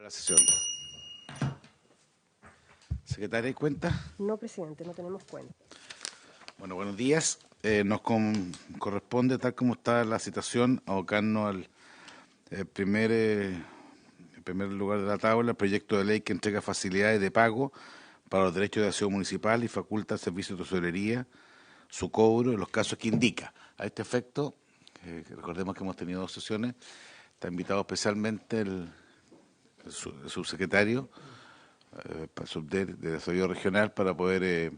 La sesión. ¿Secretaria, cuenta? No, presidente, no tenemos cuenta. Bueno, buenos días. Nos corresponde, tal como está la citación, abocarnos al primer lugar de la tabla, el proyecto de ley que entrega facilidades de pago para los derechos de aseo municipal y faculta al servicio de tesorería su cobro en los casos que indica. A este efecto, recordemos que hemos tenido 2 sesiones, está invitado especialmente el subsecretario de Desarrollo Regional para poder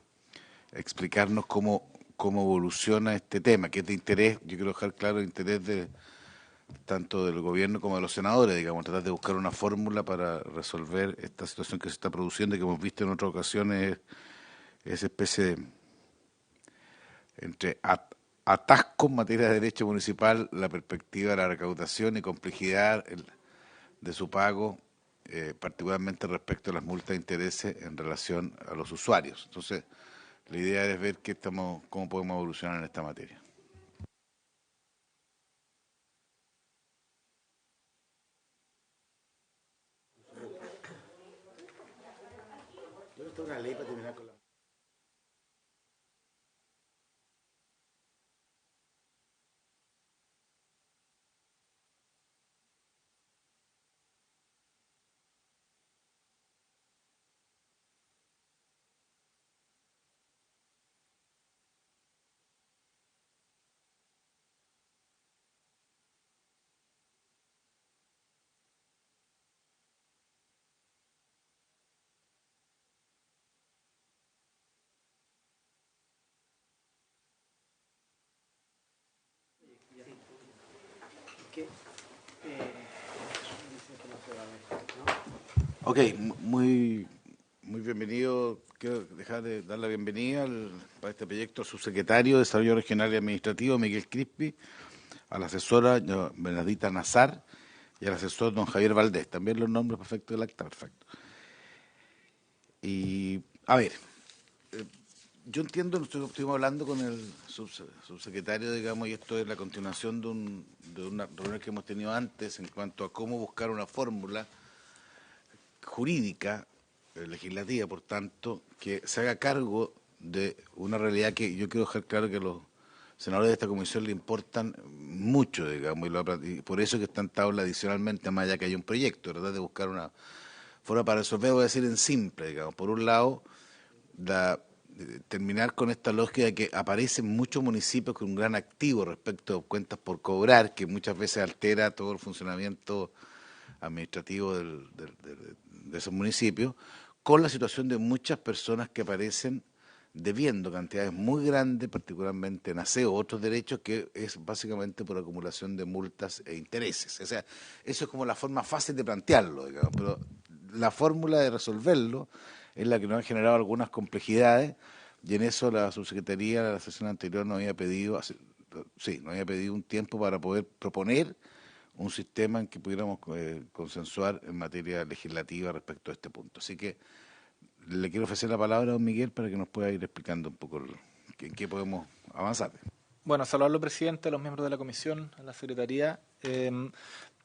explicarnos cómo evoluciona este tema, que es de interés, yo quiero dejar claro el interés de tanto del gobierno como de los senadores, digamos, tratar de buscar una fórmula para resolver esta situación que se está produciendo y que hemos visto en otras ocasiones, esa especie de entre atasco en materia de derecho municipal, la perspectiva de la recaudación y complejidad de su pago, particularmente respecto a las multas de intereses en relación a los usuarios. Entonces, la idea es ver cómo podemos evolucionar en esta materia. Una ley para terminar con la... Ok, muy bienvenido. Quiero dejar de dar la bienvenida para este proyecto al subsecretario de Desarrollo Regional y Administrativo, Miguel Crispi, a la asesora Benedita Nazar y al asesor don Javier Valdés. También los nombres perfectos del acta, perfecto. Y, a ver, yo entiendo, nosotros estuvimos hablando con el subsecretario, digamos, y esto es la continuación de una reunión que hemos tenido antes en cuanto a cómo buscar una fórmula jurídica, legislativa, por tanto, que se haga cargo de una realidad que yo quiero dejar claro que los senadores de esta comisión le importan mucho, digamos, y por eso que está en tabla adicionalmente, más allá que haya un proyecto, ¿verdad?, de buscar una forma para resolver, voy a decir en simple, digamos, por un lado, terminar con esta lógica de que aparecen muchos municipios con un gran activo respecto a cuentas por cobrar, que muchas veces altera todo el funcionamiento administrativo de esos municipios, con la situación de muchas personas que aparecen debiendo cantidades muy grandes, particularmente en aseo, otros derechos, que es básicamente por acumulación de multas e intereses. O sea, eso es como la forma fácil de plantearlo, digamos, pero la fórmula de resolverlo es la que nos ha generado algunas complejidades, y en eso la subsecretaría de la sesión anterior nos había pedido un tiempo para poder proponer un sistema en que pudiéramos consensuar en materia legislativa respecto a este punto. Así que le quiero ofrecer la palabra a don Miguel para que nos pueda ir explicando un poco en qué podemos avanzar. Bueno, saludarlo, presidente, a los miembros de la comisión, a la secretaría.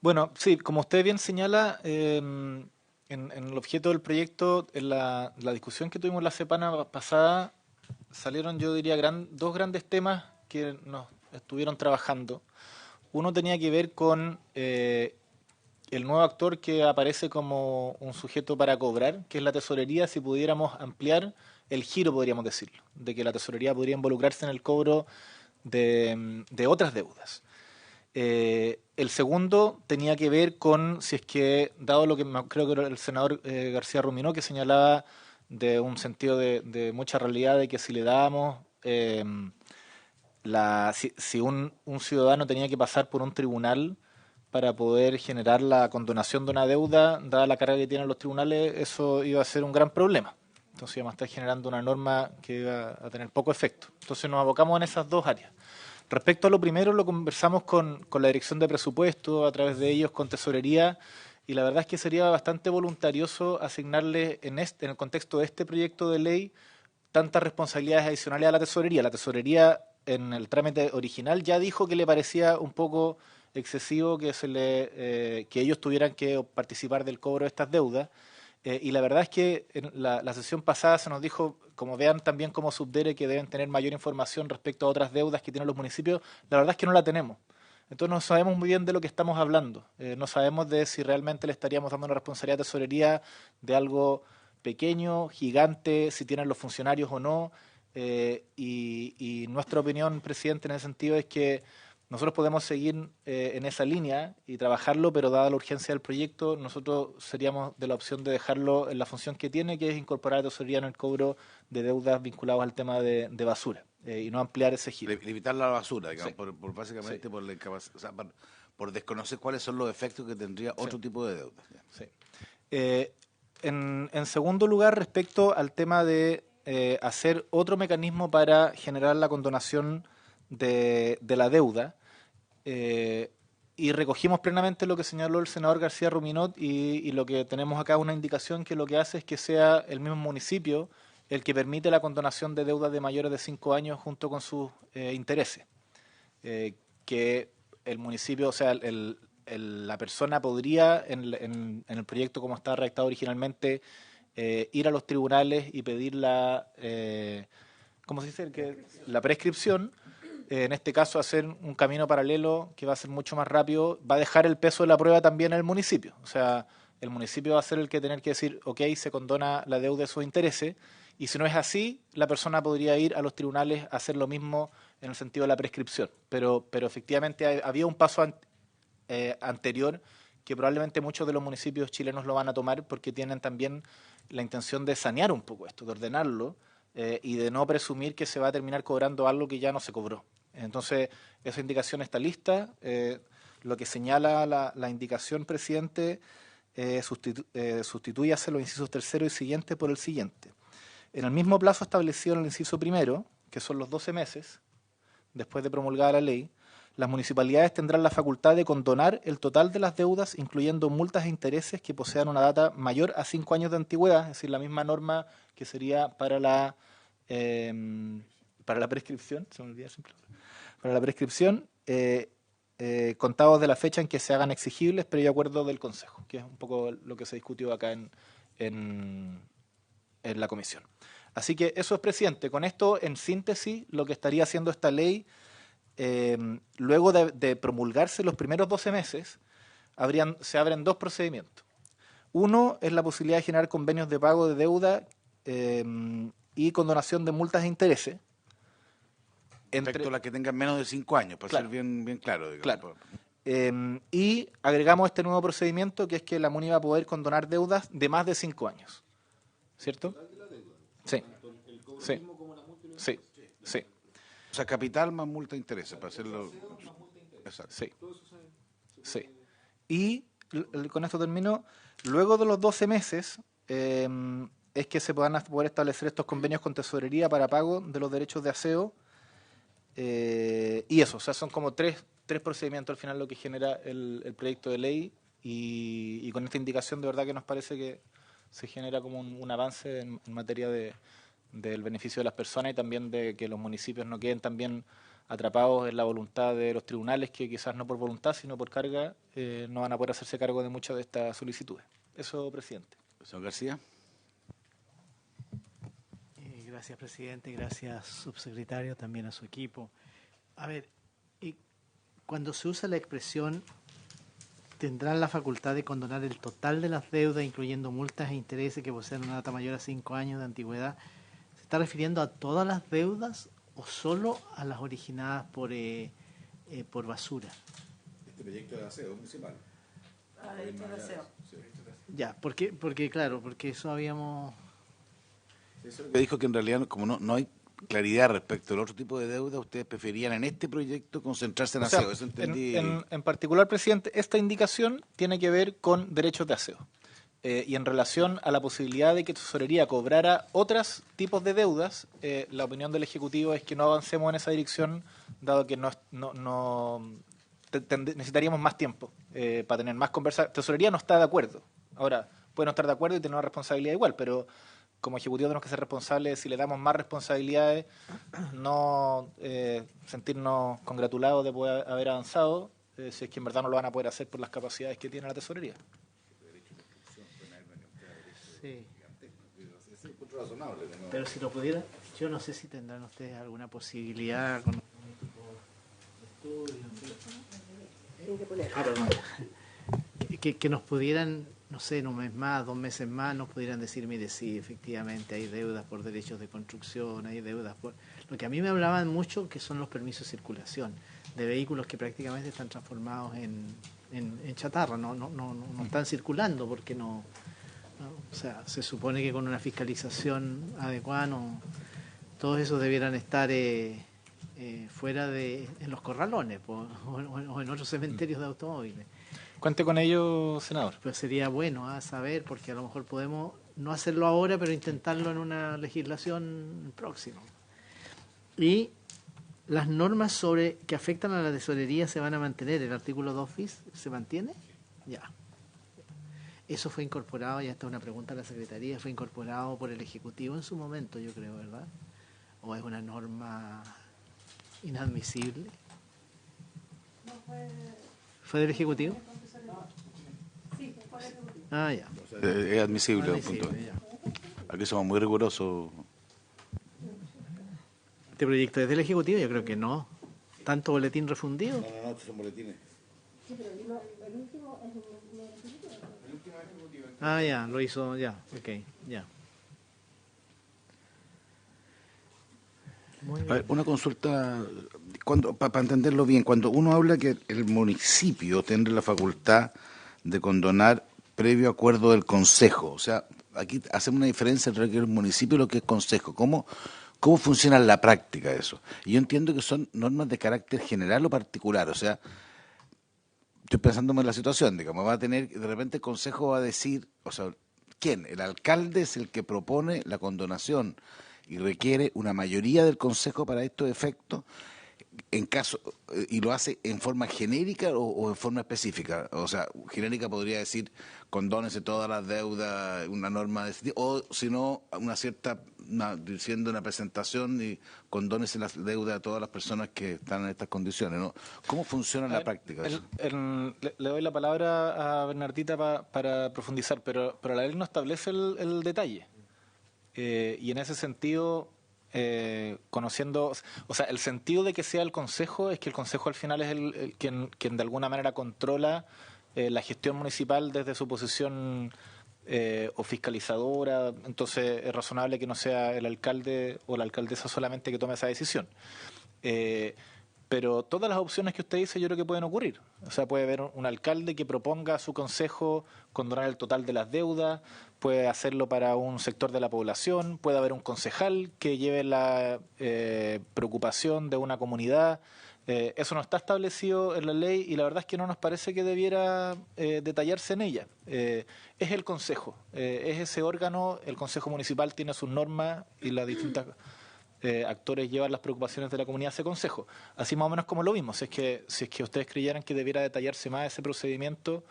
Bueno, sí, como usted bien señala, en el objeto del proyecto, en la discusión que tuvimos la semana pasada, salieron, yo diría, dos grandes temas que nos estuvieron trabajando. Uno tenía que ver con el nuevo actor que aparece como un sujeto para cobrar, que es la tesorería, si pudiéramos ampliar el giro, podríamos decirlo, de que la tesorería podría involucrarse en el cobro de otras deudas. El segundo tenía que ver con si es que, dado lo que creo que era el senador García Ruminó, que señalaba de un sentido de mucha realidad, de que si le dábamos, si un ciudadano tenía que pasar por un tribunal para poder generar la condonación de una deuda, dada la carga que tienen los tribunales, eso iba a ser un gran problema. Entonces íbamos a estar generando una norma que iba a tener poco efecto. Entonces nos abocamos en esas dos áreas. Respecto a lo primero, lo conversamos con la Dirección de Presupuesto, a través de ellos con Tesorería, y la verdad es que sería bastante voluntarioso asignarle en el contexto de este proyecto de ley tantas responsabilidades adicionales a la Tesorería. La Tesorería, en el trámite original, ya dijo que le parecía un poco excesivo que que ellos tuvieran que participar del cobro de estas deudas. Y la verdad es que en la sesión pasada se nos dijo, como vean también como subdere, que deben tener mayor información respecto a otras deudas que tienen los municipios. La verdad es que no la tenemos. Entonces no sabemos muy bien de lo que estamos hablando. No sabemos de si realmente le estaríamos dando una responsabilidad de tesorería de algo pequeño, gigante, si tienen los funcionarios o no. Y nuestra opinión, presidente, en ese sentido es que nosotros podemos seguir en esa línea y trabajarlo, pero dada la urgencia del proyecto, nosotros seríamos de la opción de dejarlo en la función que tiene, que es incorporar tesorería en el cobro de deudas vinculados al tema de basura y no ampliar ese giro. Limitar la basura, digamos, Sí. por básicamente Sí. por la o sea, por desconocer cuáles son los efectos que tendría otro tipo de deuda. Sí. En segundo lugar, respecto al tema de hacer otro mecanismo para generar la condonación de la deuda, y recogimos plenamente lo que señaló el senador García Ruminot y lo que tenemos acá es una indicación que lo que hace es que sea el mismo municipio el que permite la condonación de deudas de mayores de 5 años junto con sus intereses. Que el municipio, o sea, la persona podría, en el proyecto como estaba redactado originalmente, ir a los tribunales y pedir ¿cómo se dice? La prescripción. En este caso, hacer un camino paralelo que va a ser mucho más rápido, va a dejar el peso de la prueba también en el municipio. O sea, el municipio va a ser el que tener que decir, ok, se condona la deuda de sus intereses, y si no es así, la persona podría ir a los tribunales a hacer lo mismo en el sentido de la prescripción. Pero efectivamente había un paso anterior que probablemente muchos de los municipios chilenos lo van a tomar porque tienen también la intención de sanear un poco esto, de ordenarlo y de no presumir que se va a terminar cobrando algo que ya no se cobró. Entonces, esa indicación está lista. Lo que señala la indicación, presidente, sustituyase los incisos tercero y siguiente por el siguiente. En el mismo plazo establecido en el inciso primero, que son los 12 meses, después de promulgada la ley, las municipalidades tendrán la facultad de condonar el total de las deudas, incluyendo multas e intereses que posean una data mayor a 5 años de antigüedad, es decir, la misma norma que sería para la prescripción, se me olvida siempre, para la prescripción, contados de la fecha en que se hagan exigibles previo acuerdo del Consejo, que es un poco lo que se discutió acá en la comisión. Así que eso es, presidente. Con esto, en síntesis, lo que estaría haciendo esta ley, luego de promulgarse los primeros 12 meses, se abren dos procedimientos. Uno es la posibilidad de generar convenios de pago de deuda y condonación de multas e intereses. Respecto a las que tengan menos de 5 años, para Claro. ser bien claro. Digamos. Claro. Y agregamos este nuevo procedimiento que es que la MUNI va a poder condonar deudas de más de 5 años. ¿Cierto? Sí. Sí. Sí. Sí. O sea, capital más multa de intereses, para hacerlo... Exacto. Sí. Sí. Y con esto termino. Luego de los 12 meses es que se van a poder establecer estos convenios con tesorería para pago de los derechos de aseo. Y eso, o sea, son como tres procedimientos al final lo que genera el proyecto de ley y con esta indicación de verdad que nos parece que se genera como un avance en materia del beneficio de las personas y también de que los municipios no queden también atrapados en la voluntad de los tribunales que quizás no por voluntad sino por carga no van a poder hacerse cargo de muchas de estas solicitudes. Eso, presidente. Señor García. Gracias, presidente. Gracias, subsecretario, también a su equipo. A ver, cuando se usa la expresión tendrán la facultad de condonar el total de las deudas, incluyendo multas e intereses que posean una data mayor a 5 años de antigüedad, ¿se está refiriendo a todas las deudas o solo a las originadas por basura? Este proyecto de aseo municipal. Derecho de aseo. Ya, porque claro, porque eso habíamos... Eso es lo que dijo que en realidad, como no hay claridad respecto al otro tipo de deuda, ustedes preferían en este proyecto concentrarse en O sea, aseo. Eso entendí. en particular, presidente, esta indicación tiene que ver con derechos de aseo. Y en relación a la posibilidad de que tesorería cobrara otros tipos de deudas, la opinión del Ejecutivo es que no avancemos en esa dirección, dado que necesitaríamos más tiempo para tener más conversaciones. Tesorería no está de acuerdo. Ahora, puede no estar de acuerdo y tener una responsabilidad igual, pero como Ejecutivo tenemos que ser responsables. Si le damos más responsabilidades, no sentirnos congratulados de poder haber avanzado, si es que en verdad no lo van a poder hacer por las capacidades que tiene la tesorería. Sí. Pero si lo pudiera, yo no sé si tendrán ustedes alguna posibilidad con que nos pudieran, no sé, en un mes más, 2 meses más, nos pudieran decir, mire, sí, efectivamente hay deudas por derechos de construcción, hay deudas por... Lo que a mí me hablaban mucho que son los permisos de circulación de vehículos que prácticamente están transformados en chatarra, no están circulando porque no, o sea, se supone que con una fiscalización adecuada todos esos debieran estar fuera en los corralones o en otros cementerios de automóviles. Cuente con ello, senador. Pues sería bueno saber, porque a lo mejor podemos no hacerlo ahora, pero intentarlo en una legislación próxima. Y las normas que afectan a la tesorería se van a mantener. ¿El artículo 2 bis se mantiene? Ya. Eso fue incorporado, ya está una pregunta a la Secretaría, fue incorporado por el Ejecutivo en su momento, yo creo, ¿verdad? ¿O es una norma inadmisible? No ¿Fue del Ejecutivo? Sí, fue del Ejecutivo. Ah, ya. Es admisible, punto. Ya. Aquí somos muy rigurosos. ¿Este proyecto es del Ejecutivo? Yo creo que no. ¿Tanto boletín refundido? No, estos son boletines. Sí, pero el último es un Ejecutivo. Ah, ya, lo hizo, ya, ok, ya. Muy A bien. ver, una consulta, para entenderlo bien, cuando uno habla que el municipio tendrá la facultad de condonar previo acuerdo del Consejo, o sea, aquí hacemos una diferencia entre lo que es el municipio y lo que es Consejo. ¿Cómo funciona en la práctica eso? Y yo entiendo que son normas de carácter general o particular, o sea, estoy pensándome en la situación, digamos, va a tener, de repente el Consejo va a decir, o sea, ¿quién? El alcalde es el que propone la condonación y requiere una mayoría del Consejo para estos efectos, en caso, y lo hace en forma genérica o en forma específica. O sea, genérica podría decir condónese todas las deudas, una norma de ese tipo, o si no, diciendo una presentación y condónese las deudas a todas las personas que están en estas condiciones, ¿no? ¿Cómo funciona en la práctica eso? Le doy la palabra a Bernardita para profundizar, pero la ley no establece el detalle. Y en ese sentido, conociendo, o sea, el sentido de que sea el Consejo es que el Consejo al final es quien de alguna manera controla la gestión municipal desde su posición o fiscalizadora. Entonces es razonable que no sea el alcalde o la alcaldesa solamente que tome esa decisión. Pero todas las opciones que usted dice yo creo que pueden ocurrir. O sea, puede haber un alcalde que proponga a su consejo condonar el total de las deudas, puede hacerlo para un sector de la población, puede haber un concejal que lleve la preocupación de una comunidad. Eso no está establecido en la ley y la verdad es que no nos parece que debiera detallarse en ella. Es el consejo, es ese órgano, el consejo municipal tiene sus normas y las distintas actores llevan las preocupaciones de la comunidad a ese consejo. Así más o menos como lo vimos. Si es que ustedes creyeran que debiera detallarse más ese procedimiento,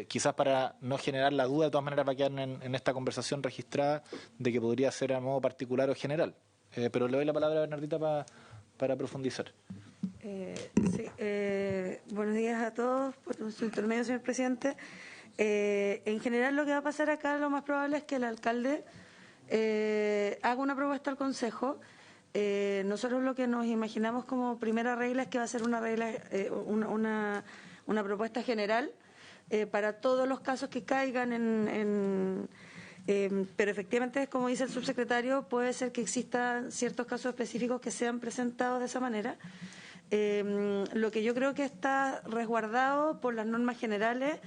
quizás para no generar la duda, de todas maneras va a quedar en esta conversación registrada de que podría ser a modo particular o general. Pero le doy la palabra a Bernardita para profundizar. Sí, buenos días a todos, por su intermedio, señor presidente. En general lo que va a pasar acá lo más probable es que el alcalde haga una propuesta al Consejo. Nosotros lo que nos imaginamos como primera regla es que va a ser una regla, una propuesta general para todos los casos que caigan pero efectivamente, como dice el subsecretario, puede ser que existan ciertos casos específicos que sean presentados de esa manera. Lo que yo creo que está resguardado por las normas generales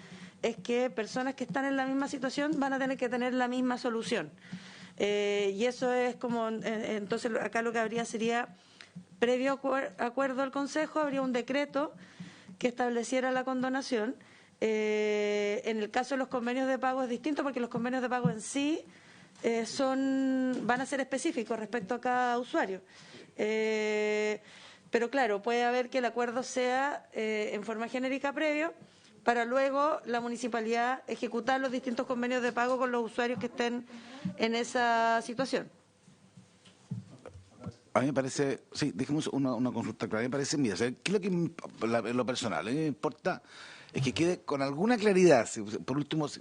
es que personas que están en la misma situación van a tener que tener la misma solución. Y eso es como, entonces acá lo que habría sería, previo acuerdo al Consejo, habría un decreto que estableciera la condonación. En el caso de los convenios de pago es distinto porque los convenios de pago en sí van a ser específicos respecto a cada usuario. Pero claro, puede haber que el acuerdo sea en forma genérica previo para luego la municipalidad ejecutar los distintos convenios de pago con los usuarios que estén en esa situación. A mí me parece, sí, dejemos una consulta clara. A mí me parece, mira, ¿sabes qué es lo que en lo personal? A mí me importa es que quede con alguna claridad. Por último, si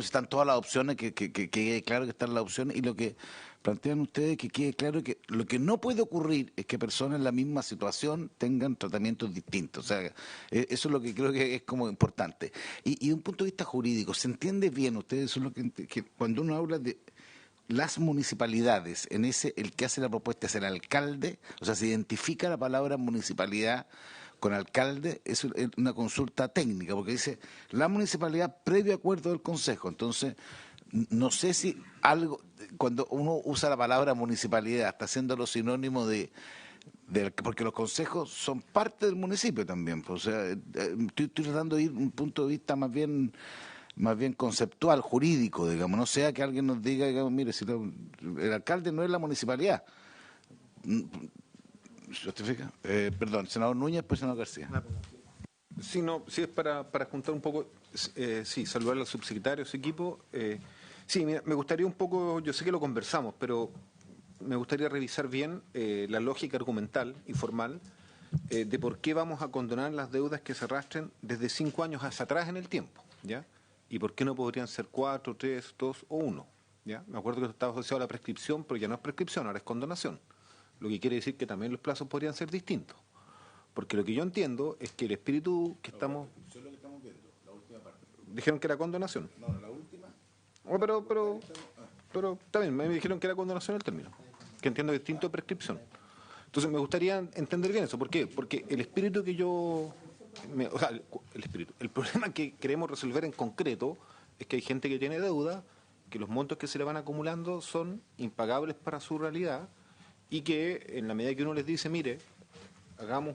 están todas las opciones, que quede claro que están las opciones, y lo que plantean ustedes, que quede claro que lo que no puede ocurrir es que personas en la misma situación tengan tratamientos distintos. O sea, eso es lo que creo que es como importante. Y de un punto de vista jurídico, ¿se entiende bien ustedes? Eso es lo que cuando uno habla de las municipalidades, el que hace la propuesta es el alcalde, o sea, se identifica la palabra municipalidad con alcalde, es una consulta técnica, porque dice la municipalidad previo acuerdo del consejo. Entonces, no sé si cuando uno usa la palabra municipalidad, está haciéndolo sinónimo porque los consejos son parte del municipio también. Pues, o sea, estoy tratando de ir un punto de vista más bien conceptual, jurídico, digamos, no sea que alguien nos diga, digamos, mire, si el alcalde no es la municipalidad. ¿Justifica? Perdón, senador Núñez, pues senador García. Sí, no, sí es para juntar un poco, sí, saludar al subsecretario, su equipo. Sí, mira, me gustaría un poco, yo sé que lo conversamos, pero me gustaría revisar bien la lógica argumental y formal de por qué vamos a condonar las deudas que se arrastren desde 5 años hacia atrás en el tiempo, ¿ya? Y por qué no podrían ser 4, 3, 2 o 1, ¿ya? Me acuerdo que estaba asociado a la prescripción, pero ya no es prescripción, ahora es condonación. Lo que quiere decir que también los plazos podrían ser distintos. Porque lo que yo entiendo es que el espíritu que estamos... Eso es lo que estamos viendo, la última parte. Dijeron que era condonación. No, la última. Pero también me dijeron que era condonación el término, que entiendo distinto de prescripción. Entonces me gustaría entender bien eso. ¿Por qué? Porque el espíritu que yo... o sea, el problema que queremos resolver en concreto es que hay gente que tiene deuda, que los montos que se le van acumulando son impagables para su realidad y que en la medida que uno les dice, mire, hagamos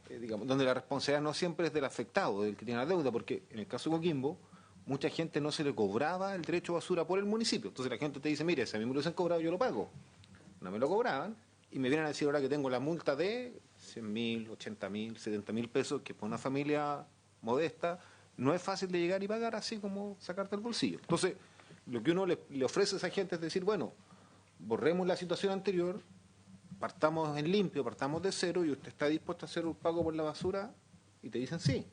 digamos, donde la responsabilidad no siempre es del afectado, del que tiene la deuda, porque en el caso de Coquimbo, mucha gente no se le cobraba el derecho a basura por el municipio. Entonces la gente te dice, mire, si a mí me lo hubiesen cobrado, yo lo pago. No me lo cobraban y me vienen a decir ahora que tengo la multa de 100.000, 80.000, 70.000 pesos, que para una familia modesta no es fácil de llegar y pagar así como sacarte el bolsillo. Entonces, lo que uno le ofrece a esa gente es decir, bueno, borremos la situación anterior, partamos en limpio, partamos de cero y usted está dispuesto a hacer un pago por la basura y te dicen sí.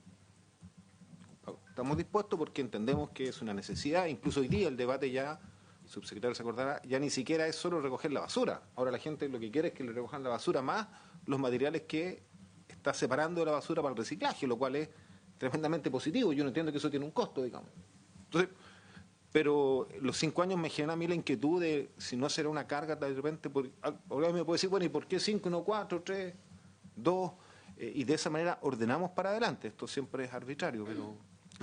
Estamos dispuestos porque entendemos que es una necesidad, incluso hoy día el debate ya, el subsecretario se acordará, ya ni siquiera es solo recoger la basura. Ahora la gente lo que quiere es que le recojan la basura más los materiales que está separando de la basura para el reciclaje, lo cual es tremendamente positivo. Yo no entiendo que eso tiene un costo, digamos. Entonces, pero los 5 años me generan a mí la inquietud de si no será una carga de repente. Ahora me puede decir, bueno, ¿y por qué 5 y no 4, 3, 2? Y de esa manera ordenamos para adelante. Esto siempre es arbitrario, pero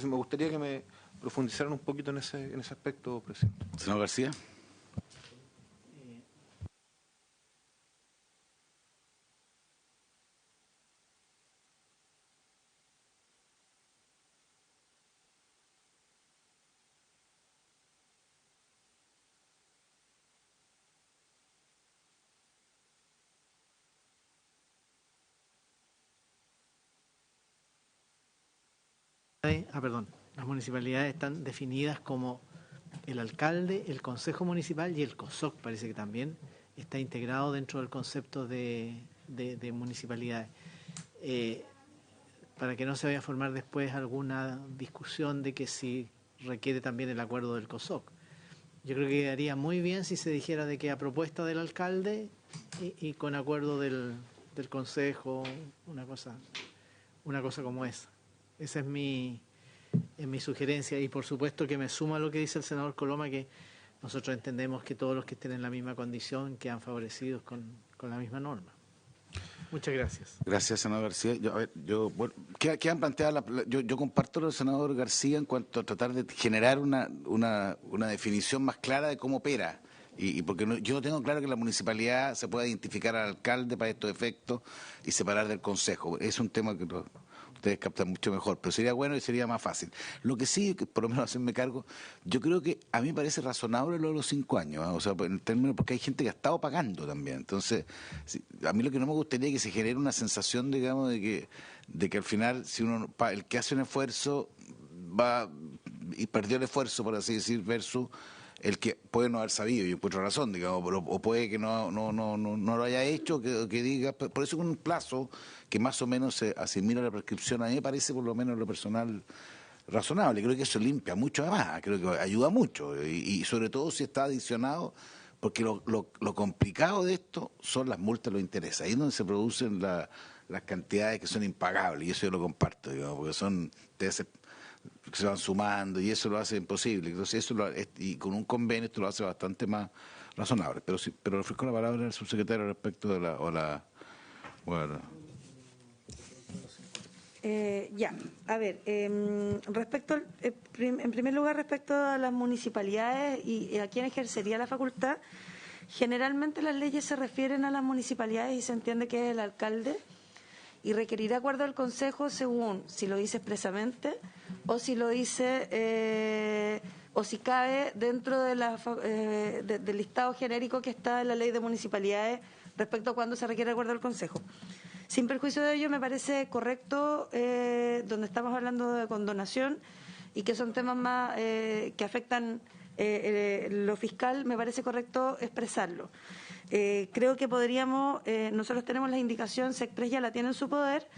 me gustaría que me profundizaran un poquito en ese aspecto, presidente. Senador García. Perdón, las municipalidades están definidas como el alcalde, el consejo municipal y el COSOC, parece que también está integrado dentro del concepto de municipalidades. Para que no se vaya a formar después alguna discusión de que si requiere también el acuerdo del COSOC. Yo creo que quedaría muy bien si se dijera de que a propuesta del alcalde y con acuerdo del consejo, una cosa como esa. Esa es mi sugerencia y por supuesto que me suma a lo que dice el senador Coloma, que nosotros entendemos que todos los que estén en la misma condición quedan favorecidos con la misma norma. Muchas gracias. Gracias, senador García. ¿Qué han planteado? Yo comparto lo del senador García en cuanto a tratar de generar una definición más clara de cómo opera. Y porque yo no tengo claro que la municipalidad se pueda identificar al alcalde para estos efectos y separar del consejo. Es un tema que ustedes captan mucho mejor, pero sería bueno y sería más fácil. Lo que sí, por lo menos hacerme cargo, yo creo que a mí me parece razonable lo de los 5 años, ¿eh? O sea, en términos, porque hay gente que ha estado pagando también. Entonces, a mí lo que no me gustaría es que se genere una sensación, digamos, de que al final, si uno el que hace un esfuerzo va y perdió el esfuerzo, por así decir, versus el que puede no haber sabido, y encuentro razón, digamos, o puede que no lo haya hecho, que diga, por eso con un plazo que más o menos se asimila a la prescripción, a mí me parece, por lo menos en lo personal, razonable. Creo que eso limpia mucho además, creo que ayuda mucho, y sobre todo si está adicionado, porque lo complicado de esto son las multas, los intereses, ahí es donde se producen las cantidades que son impagables, y eso yo lo comparto, digamos, porque son intereses que se van sumando y eso lo hace imposible. Entonces y con un convenio esto lo hace bastante más razonable. Pero le ofrezco la palabra al subsecretario respecto de bueno. Ya, a ver, respecto, en primer lugar, respecto a las municipalidades y a quién ejercería la facultad, generalmente las leyes se refieren a las municipalidades y se entiende que es el alcalde y requerirá acuerdo del Consejo según si lo dice expresamente o si lo dice o si cabe dentro de del listado genérico que está en la ley de municipalidades respecto a cuándo se requiere acuerdo del Consejo. Sin perjuicio de ello, me parece correcto, donde estamos hablando de condonación y que son temas más que afectan lo fiscal, me parece correcto expresarlo. Creo que podríamos, nosotros tenemos la indicación, SECPRES ya la tiene en su poder,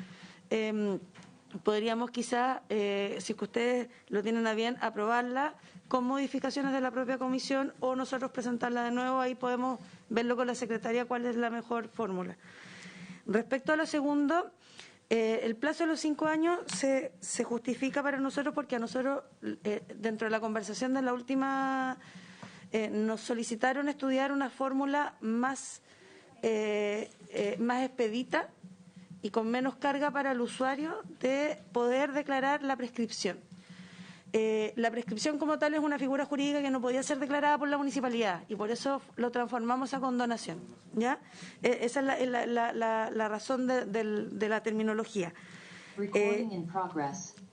podríamos quizás, si es que ustedes lo tienen a bien, aprobarla con modificaciones de la propia comisión o nosotros presentarla de nuevo, ahí podemos verlo con la Secretaría cuál es la mejor fórmula. Respecto a lo segundo, el plazo de los 5 años se justifica para nosotros porque a nosotros, dentro de la conversación de la última, nos solicitaron estudiar una fórmula más expedita y con menos carga para el usuario de poder declarar la prescripción. La prescripción como tal es una figura jurídica que no podía ser declarada por la municipalidad y por eso lo transformamos a condonación, ¿ya? Esa es la razón de la terminología.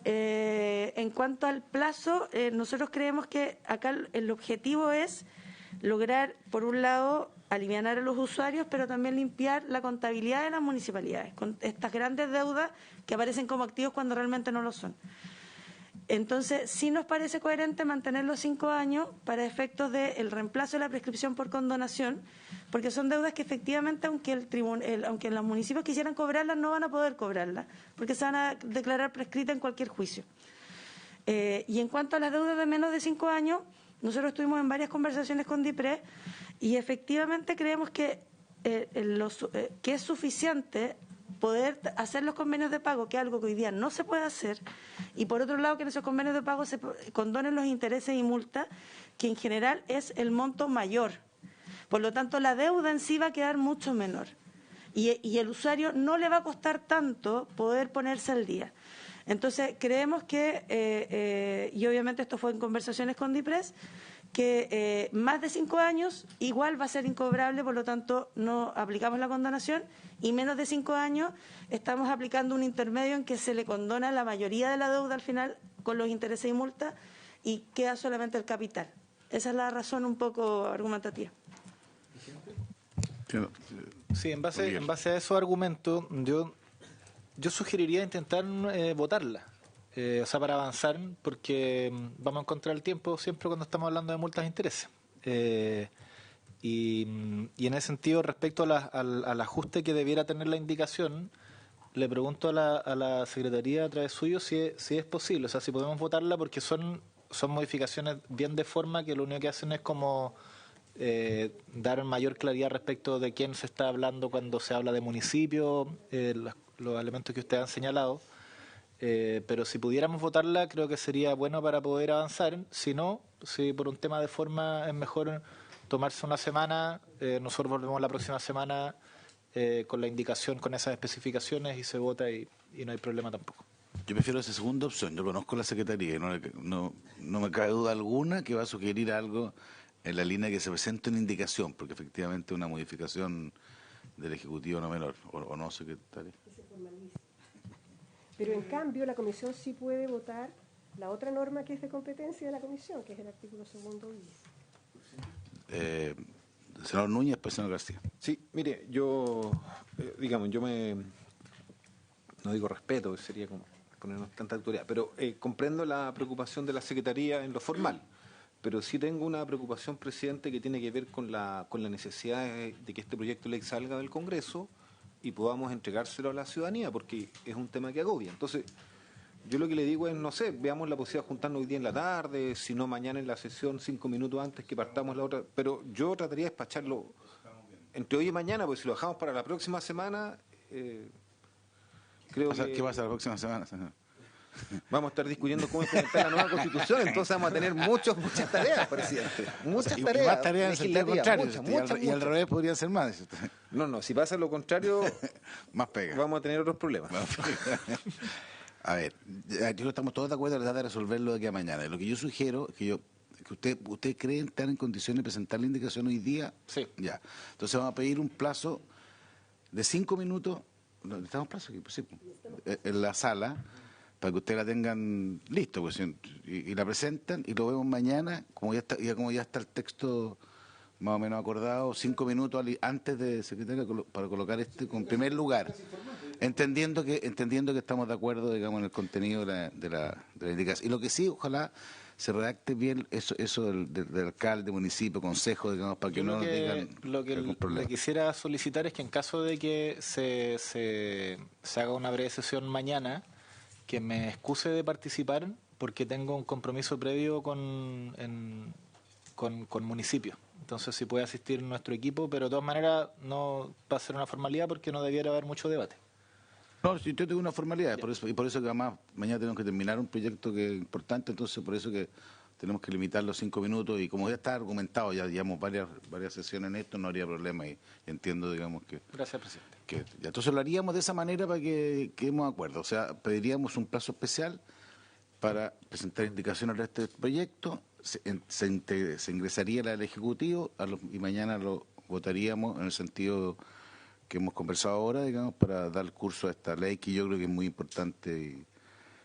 En cuanto al plazo, nosotros creemos que acá el objetivo es lograr, por un lado, aliviar a los usuarios, pero también limpiar la contabilidad de las municipalidades, con estas grandes deudas que aparecen como activos cuando realmente no lo son. Entonces, sí nos parece coherente mantener los 5 años para efectos del reemplazo de la prescripción por condonación, porque son deudas que efectivamente, aunque los municipios quisieran cobrarlas, no van a poder cobrarlas, porque se van a declarar prescritas en cualquier juicio. Y en cuanto a las deudas de menos de 5 años, nosotros estuvimos en varias conversaciones con DIPRE y efectivamente creemos que es suficiente poder hacer los convenios de pago, que es algo que hoy día no se puede hacer, y por otro lado que en esos convenios de pago se condonen los intereses y multas, que en general es el monto mayor. Por lo tanto, la deuda en sí va a quedar mucho menor. Y el usuario no le va a costar tanto poder ponerse al día. Entonces, creemos que, y obviamente esto fue en conversaciones con DIPRES, que más de 5 años igual va a ser incobrable, por lo tanto no aplicamos la condonación, y menos de 5 años estamos aplicando un intermedio en que se le condona la mayoría de la deuda al final con los intereses y multas y queda solamente el capital. Esa es la razón un poco argumentativa. Sí, en base a esos argumentos, yo sugeriría intentar votarla. O sea, para avanzar, porque vamos a encontrar el tiempo siempre cuando estamos hablando de multas de intereses. Y en ese sentido, respecto al ajuste que debiera tener la indicación, le pregunto a la Secretaría a través suyo si es posible, o sea, si podemos votarla, porque son modificaciones bien de forma que lo único que hacen es como dar mayor claridad respecto de quién se está hablando cuando se habla de municipio, los elementos que ustedes han señalado. Pero si pudiéramos votarla, creo que sería bueno para poder avanzar. Si no, si por un tema de forma es mejor tomarse una semana, nosotros volvemos la próxima semana con la indicación, con esas especificaciones y se vota y no hay problema tampoco. Yo prefiero esa segunda opción. Yo conozco la Secretaría y no me cabe duda alguna que va a sugerir algo en la línea que se presente una indicación, porque efectivamente una modificación del Ejecutivo no menor, o no, Secretaria. Pero en cambio la Comisión sí puede votar la otra norma que es de competencia de la Comisión, que es el artículo 2 bis. Senador Núñez, pues senador García. Sí, mire, yo no digo respeto, sería como ponernos tanta autoridad, pero comprendo la preocupación de la Secretaría en lo formal. pero sí tengo una preocupación, presidente, que tiene que ver con la necesidad de que este proyecto de ley salga del Congreso y podamos entregárselo a la ciudadanía, porque es un tema que agobia. Entonces, yo lo que le digo es, no sé, veamos la posibilidad de juntarnos hoy día en la tarde, si no mañana en la sesión, 5 minutos antes que partamos la otra, pero yo trataría de despacharlo entre hoy y mañana, porque si lo dejamos para la próxima semana, creo que... ¿Qué pasa la próxima semana, señor? Vamos a estar discutiendo cómo implementar la nueva Constitución, entonces vamos a tener muchas tareas, presidente. Muchas Y tareas. más tareas en sentido legislativas, contrario. Y al revés podría ser más. Dice usted. No, si pasa lo contrario, Más pega. vamos a tener otros problemas. A ver, yo estamos todos de acuerdo en tratar de resolverlo de aquí a mañana. Lo que yo sugiero es que ¿usted cree estar en condiciones de presentar la indicación hoy día? Sí. Ya. Entonces vamos a pedir un plazo de 5 minutos, necesitamos plazo aquí, pues sí, en la sala, para que ustedes la tengan listo, pues, y la presentan y lo vemos mañana, como ya está el texto más o menos acordado, 5 minutos antes de secretario para colocar con primer lugar, entendiendo que estamos de acuerdo, digamos, en el contenido de la indicación. Y lo que sí, ojalá se redacte bien eso del alcalde, municipio, consejo, digamos, para que no nos digan lo que algún problema. le quisiera solicitar es que en caso de que se haga una breve sesión mañana, que me excuse de participar porque tengo un compromiso previo con municipio. Entonces, si puede asistir nuestro equipo, pero de todas maneras no va a ser una formalidad porque no debiera haber mucho debate. No, si yo tengo una formalidad, por eso que además mañana tenemos que terminar un proyecto que es importante, entonces por eso que tenemos que limitar los 5 minutos y como ya está argumentado, ya llevamos varias sesiones en esto, no habría problema y entiendo, digamos, que... Gracias, presidente. Entonces lo haríamos de esa manera para que quedemos de acuerdo, o sea, pediríamos un plazo especial para presentar indicaciones de este proyecto, se ingresaría al Ejecutivo y mañana lo votaríamos en el sentido que hemos conversado ahora, digamos, para dar curso a esta ley que yo creo que es muy importante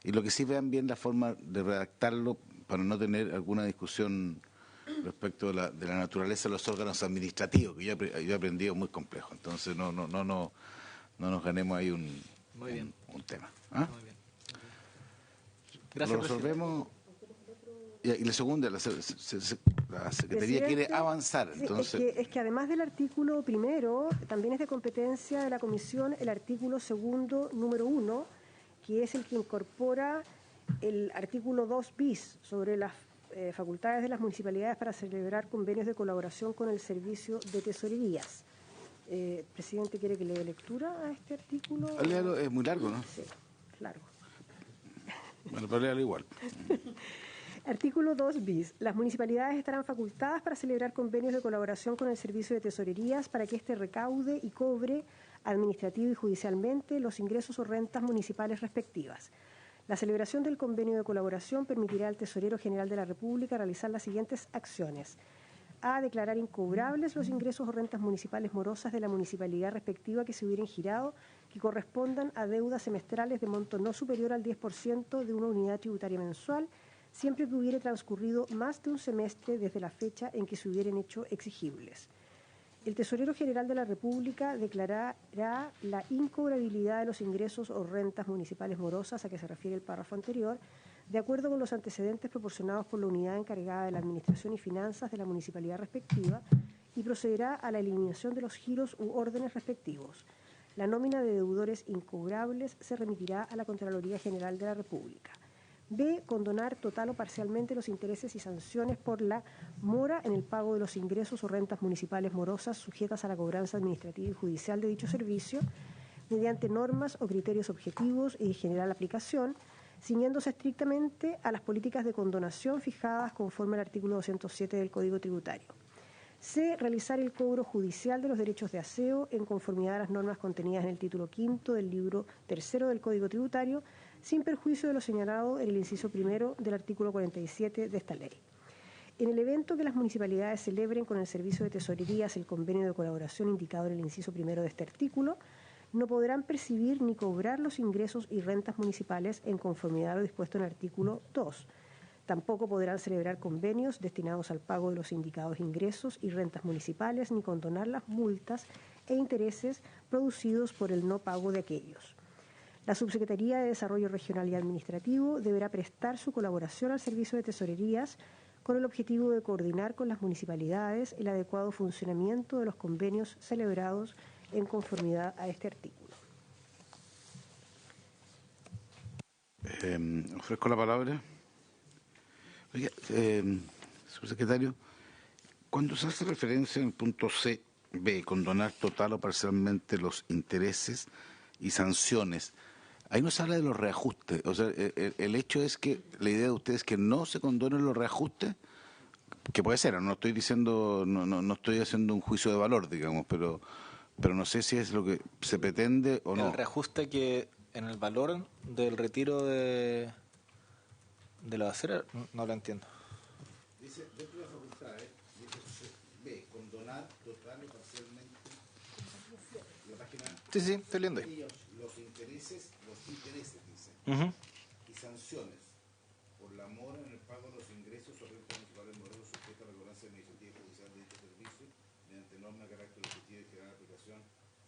y lo que sí vean bien la forma de redactarlo para no tener alguna discusión respecto de la naturaleza de los órganos administrativos, que yo he aprendido muy complejo, entonces no nos ganemos ahí un tema. ¿Ah? Muy bien. Gracias, Lo resolvemos. Y la segunda, la Secretaría quiere avanzar. Entonces... Es que además del artículo primero, también es de competencia de la Comisión el artículo segundo, número 1, que es el que incorpora el artículo 2 bis sobre las facultades de las municipalidades para celebrar convenios de colaboración con el servicio de tesorerías. Presidente, ¿quiere que le dé lectura a este artículo? Léalo, es muy largo, ¿no? Sí, largo. Bueno, pero léalo igual. Artículo 2 bis. Las municipalidades estarán facultadas para celebrar convenios de colaboración con el Servicio de Tesorerías para que éste recaude y cobre administrativo y judicialmente los ingresos o rentas municipales respectivas. La celebración del convenio de colaboración permitirá al Tesorero General de la República realizar las siguientes acciones. A. Declarar incobrables los ingresos o rentas municipales morosas de la municipalidad respectiva que se hubieran girado que correspondan a deudas semestrales de monto no superior al 10% de una unidad tributaria mensual, siempre que hubiere transcurrido más de un semestre desde la fecha en que se hubieran hecho exigibles. El Tesorero General de la República declarará la incobrabilidad de los ingresos o rentas municipales morosas a que se refiere el párrafo anterior, de acuerdo con los antecedentes proporcionados por la unidad encargada de la Administración y Finanzas de la municipalidad respectiva, y procederá a la eliminación de los giros u órdenes respectivos. La nómina de deudores incobrables se remitirá a la Contraloría General de la República. B. Condonar total o parcialmente los intereses y sanciones por la mora en el pago de los ingresos o rentas municipales morosas sujetas a la cobranza administrativa y judicial de dicho servicio, mediante normas o criterios objetivos y de general aplicación, ciñéndose estrictamente a las políticas de condonación fijadas conforme al artículo 207 del Código Tributario. C. Realizar el cobro judicial de los derechos de aseo en conformidad a las normas contenidas en el título quinto del libro tercero del Código Tributario, sin perjuicio de lo señalado en el inciso primero del artículo 47 de esta ley. En el evento que las municipalidades celebren con el Servicio de Tesorerías el convenio de colaboración indicado en el inciso primero de este artículo, no podrán percibir ni cobrar los ingresos y rentas municipales en conformidad a lo dispuesto en el artículo 2. Tampoco podrán celebrar convenios destinados al pago de los indicados ingresos y rentas municipales ni condonar las multas e intereses producidos por el no pago de aquellos. La Subsecretaría de Desarrollo Regional y Administrativo deberá prestar su colaboración al Servicio de Tesorerías con el objetivo de coordinar con las municipalidades el adecuado funcionamiento de los convenios celebrados en conformidad a este artículo. Ofrezco la palabra. Oiga, subsecretario, cuando se hace referencia en el punto C.B., condonar total o parcialmente los intereses y sanciones, ahí no se habla de los reajustes. O sea, el hecho es que la idea de ustedes es que no se condonen los reajustes, que puede ser, no estoy diciendo, no estoy haciendo un juicio de valor, digamos, pero no sé si es lo que se pretende o no. El reajuste que en el valor del retiro de la basura, no lo entiendo. Dice, dentro de las facultades, dice B, condonar total o parcialmente la página. Sí, estoy leyendo ahí. Los intereses dice, y sanciones por la mora en el pago de los ingresos o rentas municipales modelos sujetos a la regulancia de la iniciativa judicial de dicho servicio mediante norma de carácter objetivo y general aplicación,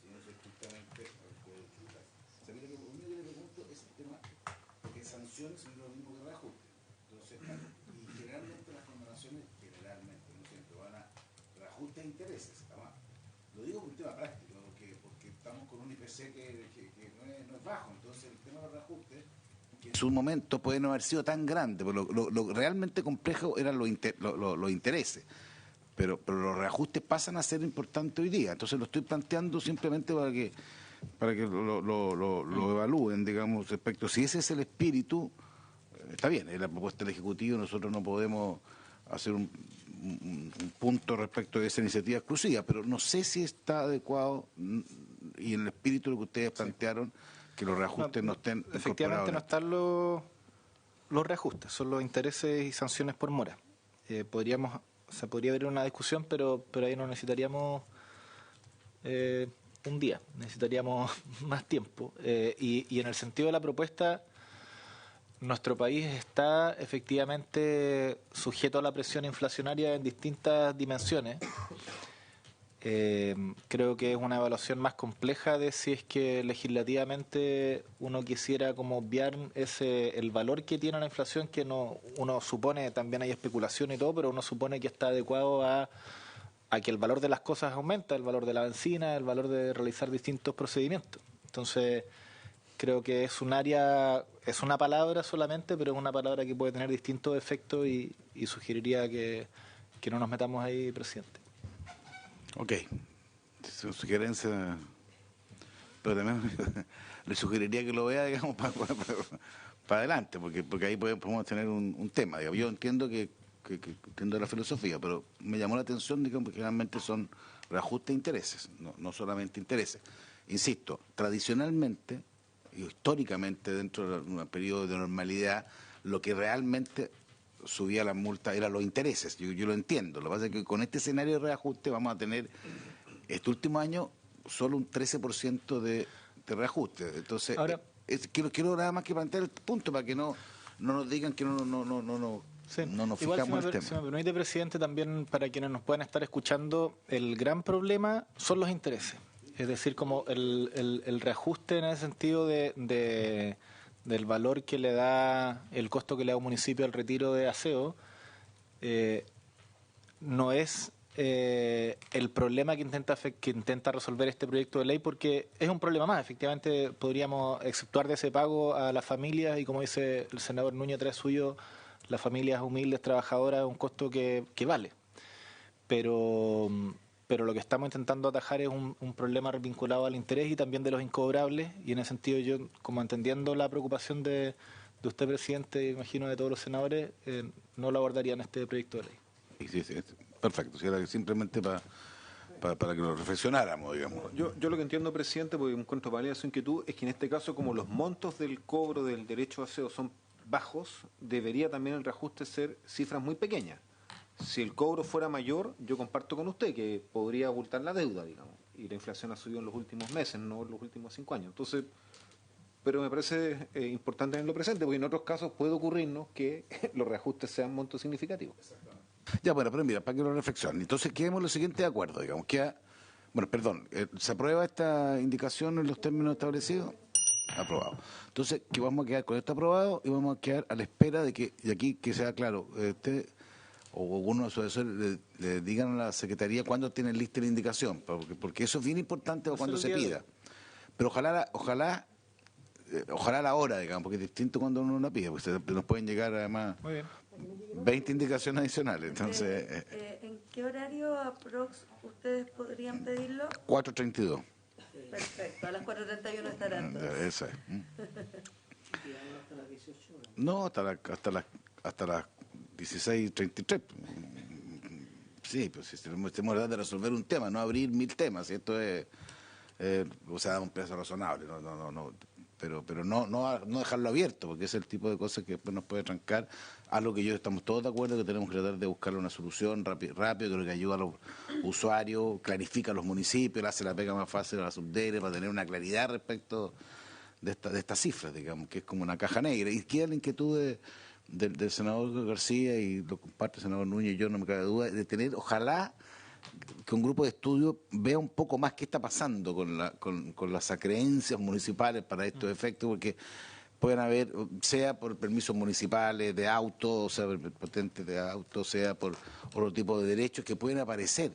sino estrictamente al Código Tributario. O sea, mira, lo único que le pregunto es el tema, porque sanciones no es lo mismo que reajuste. Entonces, y generalmente las condonaciones, no siempre van a reajustes de intereses. Además, lo digo por un tema práctico, porque estamos con un IPC que no es bajo, entonces el tema de los reajustes, que en su momento puede no haber sido tan grande, pero lo realmente complejo eran los intereses. Pero los reajustes pasan a ser importantes hoy día. Entonces lo estoy planteando simplemente para que lo evalúen, digamos, respecto. Si ese es el espíritu, está bien, es la propuesta del Ejecutivo, nosotros no podemos hacer un punto respecto de esa iniciativa exclusiva, pero no sé si está adecuado y en el espíritu de lo que ustedes plantearon, que los reajustes no estén efectivamente no están los reajustes, son los intereses y sanciones por mora. Podría haber una discusión, pero ahí no necesitaríamos un día, necesitaríamos más tiempo. Y en el sentido de la propuesta, nuestro país está efectivamente sujeto a la presión inflacionaria en distintas dimensiones. Creo que es una evaluación más compleja de si es que legislativamente uno quisiera como obviar el valor que tiene la inflación, que uno supone, también hay especulación y todo, pero uno supone que está adecuado a que el valor de las cosas aumenta, el valor de la benzina, el valor de realizar distintos procedimientos. Entonces, creo que es un área, es una palabra solamente, pero es una palabra que puede tener distintos efectos y sugeriría que no nos metamos ahí, presidente. Ok, su sugerencia, pero también le sugeriría que lo vea, digamos, para adelante, porque ahí podemos tener un tema. Digamos. Yo entiendo que entiendo la filosofía, pero me llamó la atención, digamos, que generalmente son reajustes de intereses, no solamente intereses. Insisto, tradicionalmente y históricamente, dentro de un periodo de normalidad, lo que realmente subía la multa eran los intereses. Yo lo entiendo. Lo que pasa es que con este escenario de reajuste vamos a tener este último año solo un 13% de reajuste. Entonces, ahora, quiero nada más que plantear el punto para que no nos digan que no nos fijamos en el tema. Si me permite, presidente, también para quienes nos puedan estar escuchando, el gran problema son los intereses. Es decir, como el reajuste en el sentido del valor que le da, el costo que le da un municipio al retiro de aseo, no es el problema que intenta resolver este proyecto de ley, porque es un problema más. Efectivamente, podríamos exceptuar de ese pago a las familias y, como dice el senador Núñez tras suyo, las familias humildes, trabajadoras, es un costo que vale. Pero lo que estamos intentando atajar es un problema vinculado al interés y también de los incobrables, y en ese sentido yo, como entendiendo la preocupación de usted, presidente, imagino de todos los senadores, no lo abordaría en este proyecto de ley. Sí, perfecto, si era simplemente para que lo reflexionáramos, digamos. Yo lo que entiendo, presidente, porque encuentro válida su inquietud, es que en este caso, como los montos del cobro del derecho a aseo son bajos, debería también el reajuste ser cifras muy pequeñas. Si el cobro fuera mayor, yo comparto con usted que podría abultar la deuda, digamos, y la inflación ha subido en los últimos meses, no en los últimos 5 años. Entonces, pero me parece importante tenerlo presente, porque en otros casos puede ocurrirnos que los reajustes sean montos significativos. Ya, bueno, pero mira, para que lo reflexionen. Entonces, quedemos lo siguiente de acuerdo, digamos, ¿se aprueba esta indicación en los términos establecidos? Aprobado. Entonces, que vamos a quedar con esto aprobado y vamos a quedar a la espera de que, y aquí que sea claro, o alguno de sus asesores le digan a la Secretaría cuándo tienen lista la indicación, porque eso es bien importante cuando se pida. Pero ojalá la hora, digamos, porque es distinto cuando uno la pide, porque nos pueden llegar además 20 indicaciones adicionales. Entonces, ¿En qué horario aprox ustedes podrían pedirlo? 4:32. Perfecto, a las 4:31 estarán todos. Eso es. No, hasta las 16:33. Sí, pues si tenemos de resolver un tema, no abrir 1000 temas. Y esto es, o sea, un precio razonable. Pero no dejarlo abierto, porque es el tipo de cosas que después nos puede trancar. Algo que estamos todos de acuerdo que tenemos que tratar de buscar una solución rápido, que ayuda a los usuarios, clarifica a los municipios, le hace la pega más fácil a la subdere para tener una claridad respecto de estas cifras, digamos, que es como una caja negra. Y queda la inquietud del senador García, y lo comparte el senador Núñez y yo, no me cabe duda, de tener, ojalá, que un grupo de estudio vea un poco más qué está pasando con las acreencias municipales para estos efectos, porque pueden haber, sea por permisos municipales de auto, o sea, por patentes de auto, sea por otro tipo de derechos que pueden aparecer,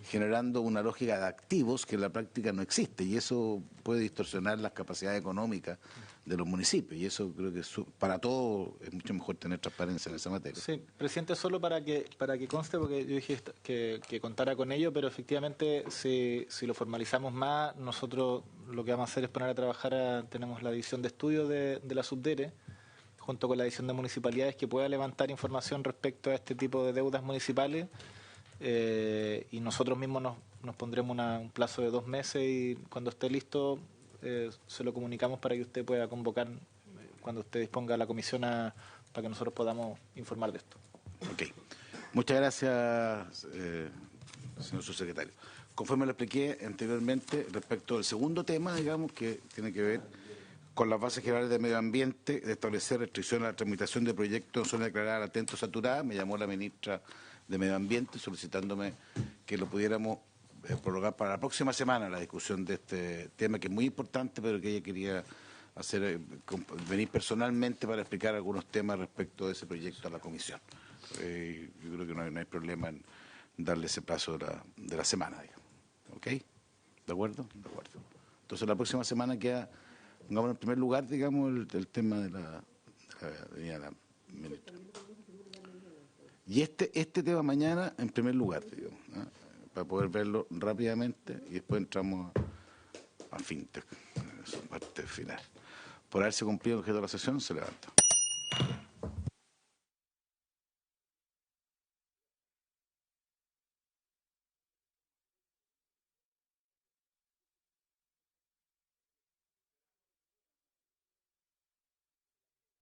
generando una lógica de activos que en la práctica no existe, y eso puede distorsionar las capacidades económicas de los municipios, y eso creo que para todos es mucho mejor tener transparencia en esa materia. Sí, presidente, solo para que conste, porque yo dije que contara con ello, pero efectivamente si lo formalizamos más, nosotros lo que vamos a hacer es poner a trabajar, tenemos la división de estudios de la Subdere, junto con la división de municipalidades, que pueda levantar información respecto a este tipo de deudas municipales, y nosotros mismos nos pondremos un plazo de 2 meses, y cuando esté listo se lo comunicamos para que usted pueda convocar cuando usted disponga la comisión para que nosotros podamos informar de esto. Ok. Muchas gracias, señor subsecretario. Conforme lo expliqué anteriormente, respecto al segundo tema, digamos, que tiene que ver con las bases generales de medio ambiente, de establecer restricciones a la tramitación de proyectos en zona declarada latente o saturada, me llamó la ministra de Medio Ambiente solicitándome que lo pudiéramos prorrogar para la próxima semana la discusión de este tema, que es muy importante, pero que ella quería venir personalmente para explicar algunos temas respecto de ese proyecto a la comisión. Yo creo que no hay problema en darle ese plazo de la semana, digamos. ¿Ok? ¿De acuerdo? De acuerdo. Entonces la próxima semana queda, pongamos en primer lugar, digamos, el tema de la ministra. Y este tema mañana en primer lugar, digamos, ¿no? Para poder verlo rápidamente, y después entramos a fintech, en su parte final. Por haberse cumplido el objeto de la sesión, se levanta.